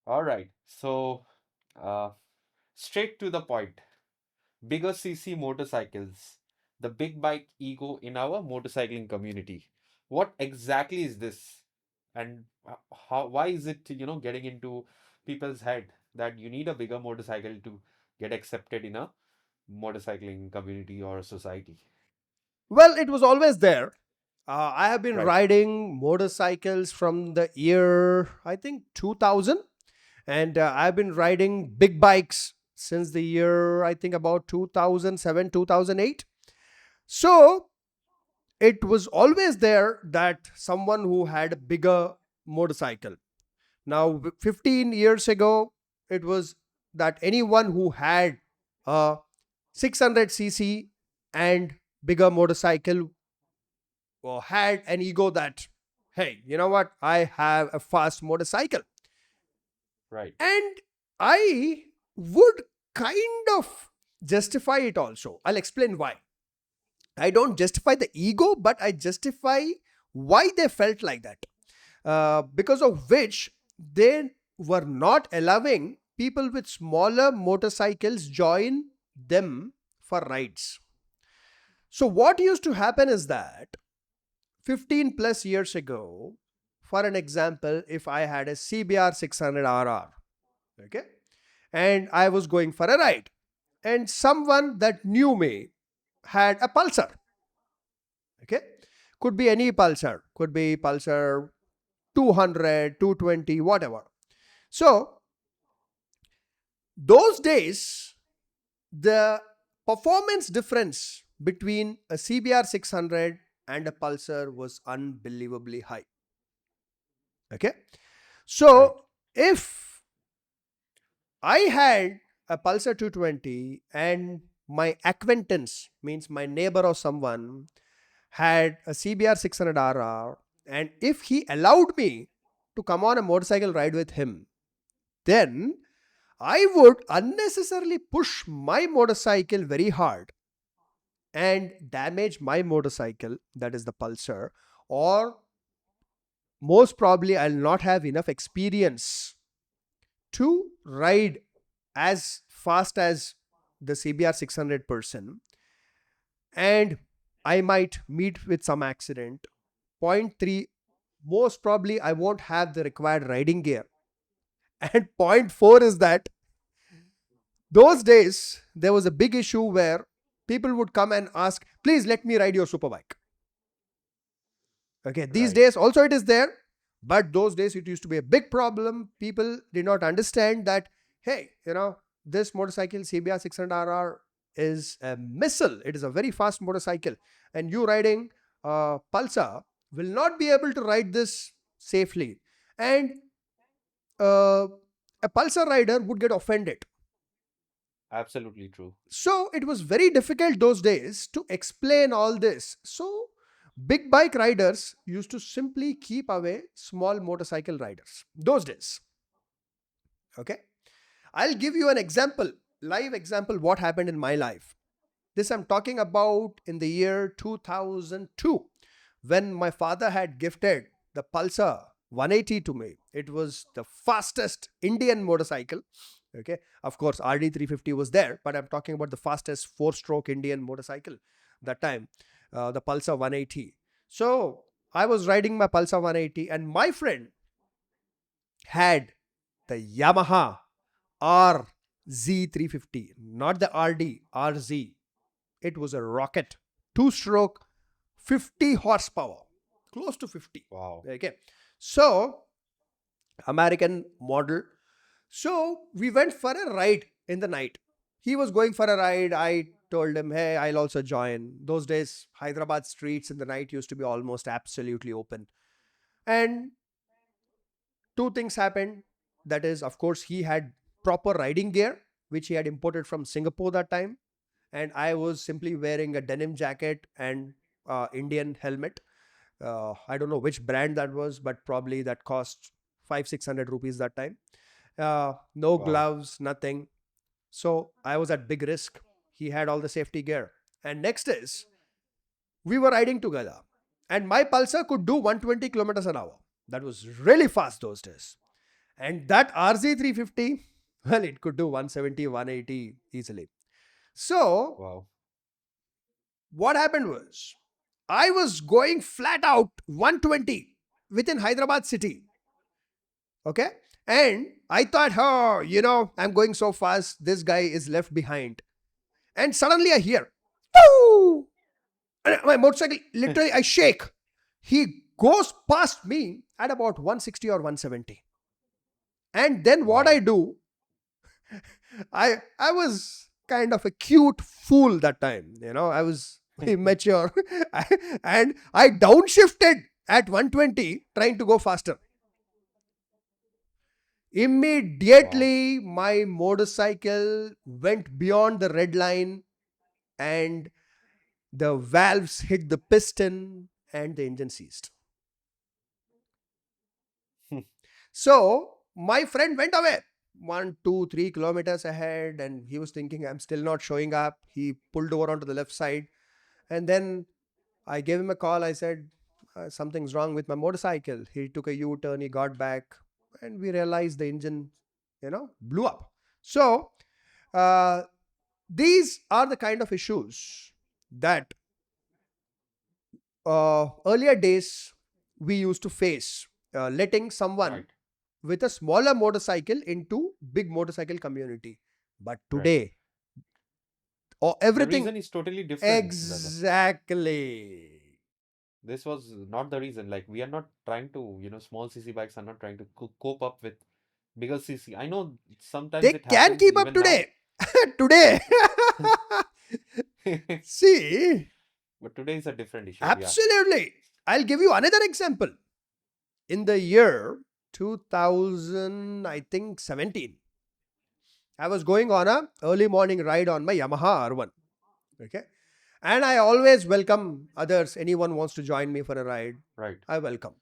All right. So, uh, straight to the point. Bigger CC motorcycles, the big bike ego in our motorcycling community. What exactly is this? And why is it, getting into people's head that you need a bigger motorcycle to get accepted in a motorcycling community or society? Well, it was always there. I have been Right. riding motorcycles from the year, I think, 2000. And I've been riding big bikes since the year, I think, about 2007, 2008. So it was always there that someone who had a bigger motorcycle. Now, 15 years ago, it was that anyone who had a 600cc and bigger motorcycle had an ego that, hey, you know what? I have a fast motorcycle. Right. And I would kind of justify it also. I'll explain why. I don't justify the ego, but I justify why they felt like that. Because of which they were not allowing people with smaller motorcycles join them for rides. So what used to happen is that 15 plus years ago, for an example, if I had a CBR 600RR, okay, and I was going for a ride, and someone that knew me had a Pulsar, okay, could be any Pulsar, could be Pulsar 200, 220, whatever. So those days, the performance difference between a CBR 600 and a Pulsar was unbelievably high. Okay. Right. So if I had a Pulsar 220 and my acquaintance, means my neighbor or someone, had a CBR 600RR, and if he allowed me to come on a motorcycle ride with him, then I would unnecessarily push my motorcycle very hard and damage my motorcycle, that is the Pulsar, or most probably I'll not have enough experience to ride as fast as the CBR 600 person, and I might meet with some accident. Point 3, most probably I won't have the required riding gear. And point 4 is that those days there was a big issue where people would come and ask, please let me ride your superbike. Okay, these Right. days also it is there, but those days it used to be a big problem. People did not understand that, hey, this motorcycle CBR 600RR is a missile. It is a very fast motorcycle, and you riding Pulsar will not be able to ride this safely. And uh, a Pulsar rider would get offended. Absolutely true. So it was very difficult those days to explain all this. So big bike riders used to simply keep away small motorcycle riders those days. Okay. I'll give you an example, live example, what happened in my life. This I'm talking about in the year 2002 when my father had gifted the Pulsar 180 to me. It was the fastest Indian motorcycle. Okay. Of course, RD 350 was there, but I'm talking about the fastest four-stroke Indian motorcycle that time, the Pulsar 180. So I was riding my Pulsar 180, and my friend had the Yamaha RZ350, not the RD, RZ. It was a rocket, two-stroke, 50 horsepower, close to 50. Wow. Okay. So, American model. So, we went for a ride in the night. He was going for a ride. I told him, hey, I'll also join. Those days, Hyderabad streets in the night used to be almost absolutely open. And two things happened. That is, of course, he had proper riding gear, which he had imported from Singapore that time. And I was simply wearing a denim jacket and Indian helmet. I don't know which brand that was, but probably that cost 500-600 rupees that time. No Wow. gloves, nothing. So I was at big risk. He had all the safety gear. And next is, we were riding together, and my Pulsar could do 120 kilometers an hour. That was really fast those days. And that RZ350, well, it could do 170, 180 easily. So Wow. what happened was, I was going flat out 120 within Hyderabad city. Okay. And I thought, oh, I'm going so fast. This guy is left behind. And suddenly I hear, "Woo!" And my motorcycle, literally, I shake. He goes past me at about 160 or 170. And then what I Wow. do, I was kind of a cute fool that time. I was immature. And I downshifted at 120 trying to go faster. Wow. Immediately my motorcycle went beyond the red line, and the valves hit the piston and the engine ceased. So my friend went away 1, 2, 3 kilometers ahead, and he was thinking, I'm still not showing up. He pulled over onto the left side, and then I gave him a call. I said, something's wrong with my motorcycle. He took a U-turn, he got back, and we realized the engine, blew up. So uh, these are the kind of issues that earlier days we used to face, letting someone Right. with a smaller motorcycle into big motorcycle community. But Right. today, or The everything, reason is totally different, brother. exactly. This was not the reason. Like, we are not trying to, small CC bikes are not trying to cope up with bigger CC. I know sometimes They it can happens keep up even now. today. Today. See, But today is a different issue. Yeah. absolutely. I'll give you another example. In the year 2000, I think 17, I was going on a early morning ride on my Yamaha R1. Okay. And I always welcome others. Anyone wants to join me for a ride, Right. I welcome.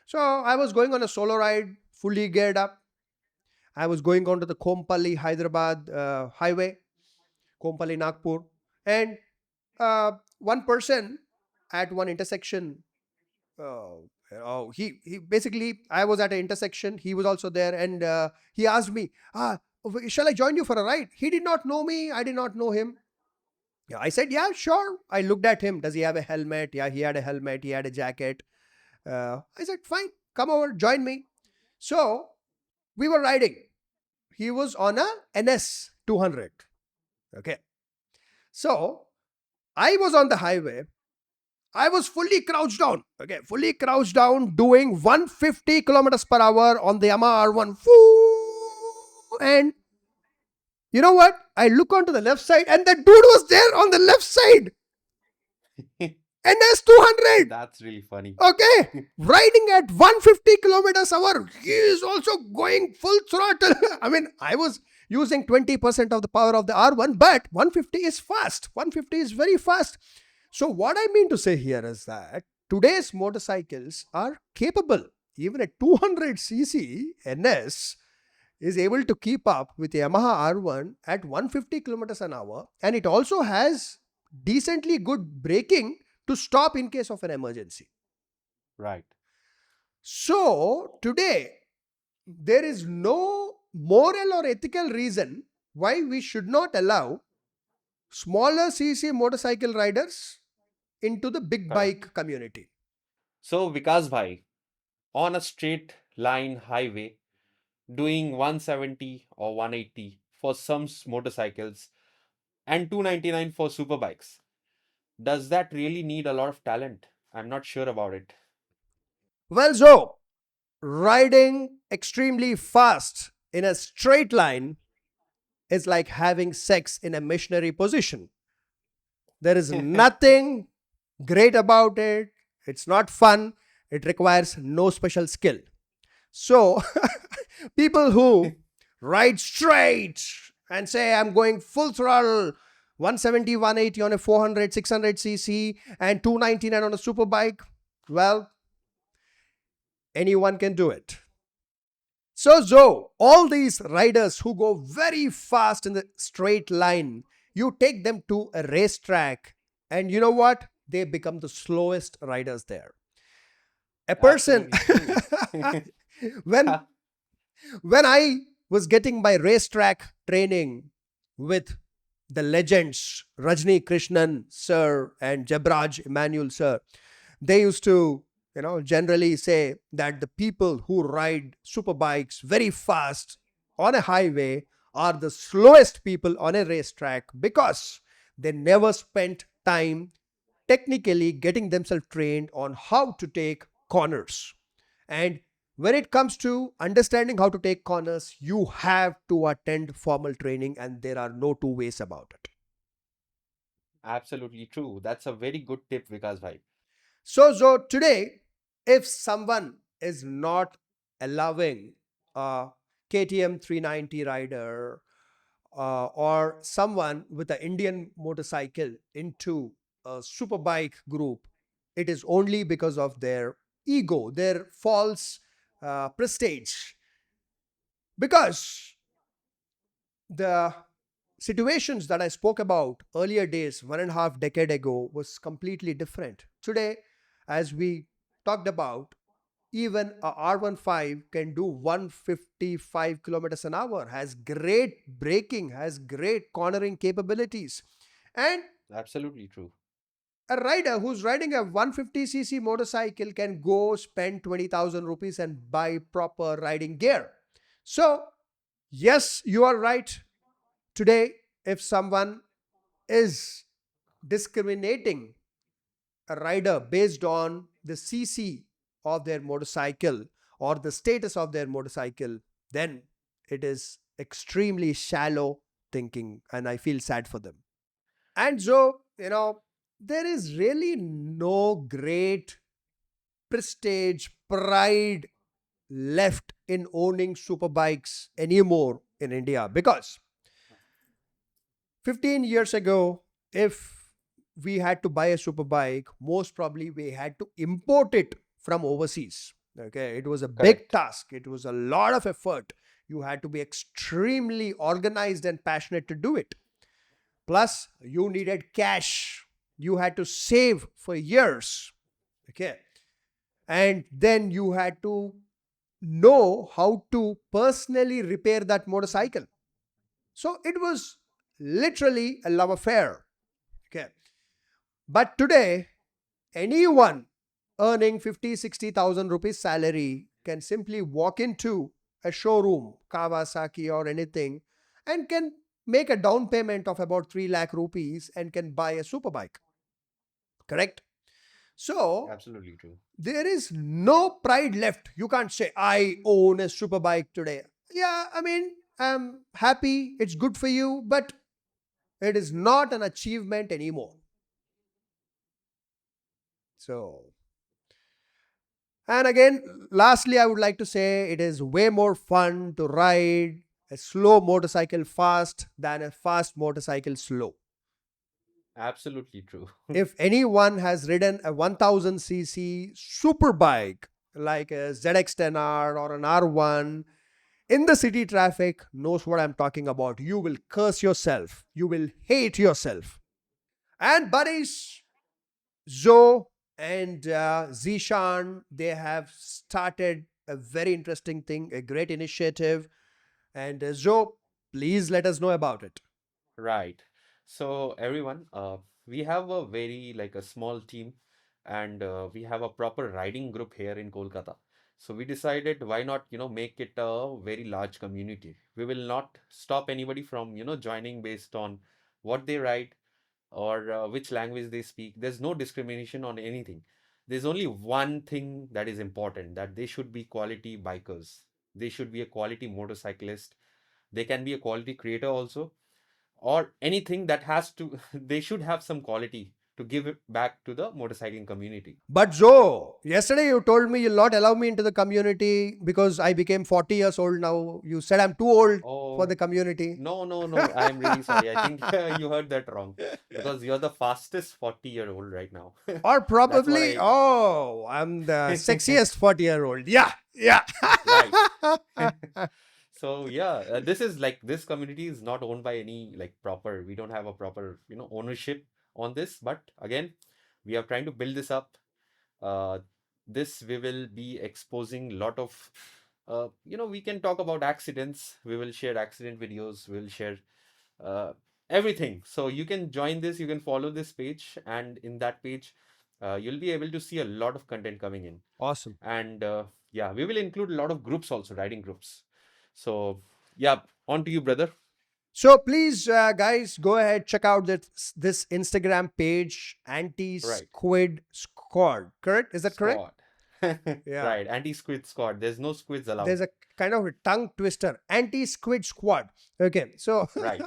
So I was going on a solo ride, fully geared up. I was going onto the Kompally Hyderabad highway, Kompally Nagpur, and one person at one intersection. He basically, I was at an intersection. He was also there, and he asked me, shall I join you for a ride? He did not know me. I did not know him. Yeah, I said, yeah, sure. I looked at him. Does he have a helmet? Yeah, he had a helmet. He had a jacket. I said, fine, come over, join me. So we were riding. He was on a NS 200. Okay. So I was on the highway. I was fully crouched down. Okay. Fully crouched down, doing 150 kilometers per hour on the Yamaha R1. And you know what? I look onto the left side, and the dude was there on the left side. NS 200. That's really funny. Okay. Riding at 150 kilometers hour. He is also going full throttle. I mean, I was using 20% of the power of the R1, but 150 is fast. 150 is very fast. So what I mean to say here is that today's motorcycles are capable. Even a 200cc NS is able to keep up with the Yamaha R1 at 150 kilometers an hour, and it also has decently good braking to stop in case of an emergency. Right. So today, there is no moral or ethical reason why we should not allow smaller CC motorcycle riders into the big Correct. bike community. So, Vikas bhai, on a straight line highway, doing 170 or 180 for some motorcycles and 299 for superbikes, does that really need a lot of talent? I'm not sure about it. Well, so riding extremely fast in a straight line is like having sex in a missionary position. There is nothing great about it. It's not fun. It requires no special skill. So, people who ride straight and say, I'm going full throttle, 170, 180 on a 400, 600cc, and 299 on a superbike, well, anyone can do it. So, all these riders who go very fast in the straight line, you take them to a racetrack, and you know what? They become the slowest riders there. A person, Absolutely true. when When I was getting my racetrack training with the legends Rajni Krishnan sir and Jabraj Emmanuel sir, they used to, generally say that the people who ride super bikes very fast on a highway are the slowest people on a racetrack because they never spent time technically getting themselves trained on how to take corners. And when it comes to understanding how to take corners, you have to attend formal training, and there are no two ways about it. Absolutely true. That's a very good tip, Vikas bhai. So today, if someone is not allowing a KTM 390 rider or someone with an Indian motorcycle into a superbike group, it is only because of their ego, their false prestige. Because the situations that I spoke about earlier days, 1.5 decade ago, was completely different. Today, as we talked about, even a R15 can do 155 kilometers an hour, has great braking, has great cornering capabilities. And Absolutely true. a rider who's riding a 150cc motorcycle can go spend 20,000 rupees and buy proper riding gear. So, yes, you are right. Today, if someone is discriminating a rider based on the CC of their motorcycle or the status of their motorcycle, then it is extremely shallow thinking, and I feel sad for them. And so, there is really no great prestige, pride left in owning superbikes anymore in India because 15 years ago, if we had to buy a superbike, most probably we had to import it from overseas. Okay, it was a big Correct. task, it was a lot of effort. You had to be extremely organized and passionate to do it. Plus, you needed cash, you had to save for years. Okay, and then you had to know how to personally repair that motorcycle. So it was literally a love affair. Okay. But today, anyone earning 50, 60,000 rupees salary can simply walk into a showroom, Kawasaki or anything, and can make a down payment of about 3 lakh rupees and can buy a superbike. Correct? So Absolutely true. there is no pride left. You can't say, I own a superbike today. Yeah, I mean, I'm happy. It's good for you, but it is not an achievement anymore. So, and again, lastly, I would like to say it is way more fun to ride a slow motorcycle fast than a fast motorcycle slow. Absolutely true. If anyone has ridden a 1000cc superbike like a ZX10R or an R1 in the city traffic, knows what I'm talking about. You will curse yourself. You will hate yourself. And buddies, Zoe and Zishan, they have started a very interesting thing, a great initiative. And Zoe, please let us know about it. Right. So everyone, we have a very like a small team, and we have a proper riding group here in Kolkata. So we decided why not, make it a very large community. We will not stop anybody from, joining based on what they ride or which language they speak. There's no discrimination on anything. There's only one thing that is important, that they should be quality bikers. They should be a quality motorcyclist. They can be a quality creator also, or anything that has to, they should have some quality to give it back to the motorcycling community. But Zoe, yesterday you told me you'll not allow me into the community because I became 40 years old now. You said I'm too old for Oh, the community. no, no, no. I'm really sorry. I think you heard that wrong, because you're the fastest 40-year-old right now. Or That's what probably, I. oh, I'm the sexiest 40-year-old. Yeah, yeah. Right. So yeah, this is like, this community is not owned by any like proper. We don't have a proper, ownership on this. But again, we are trying to build this up. Uh, this we will be exposing lot of we can talk about accidents. We will share accident videos. We'll share uh, everything. So you can join this, you can follow this page, and in that page, you'll be able to see a lot of content coming in. Awesome. And yeah, we will include a lot of groups also, riding groups. So yeah, on to you, brother. So please, guys, go ahead, check out this Instagram page, Anti Right. Squid Squad. Correct? Is that correct? Squad. Yeah. Right. Anti-squid squad. There's no squids allowed. There's a kind of a tongue twister. Anti Squid Squad. Okay. So Right.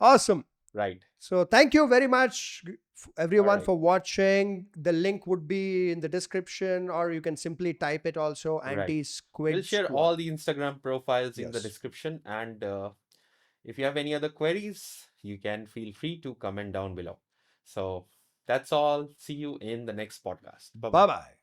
awesome. Right. So thank you very much, All everyone, right. for watching. The link would be in the description, or you can simply type it also, Right. Anti We'll Squid share Squad. all the Instagram profiles in the Yes. description. And if you have any other queries, you can feel free to comment down below. So that's all. See you in the next podcast. Bye Bye bye. bye.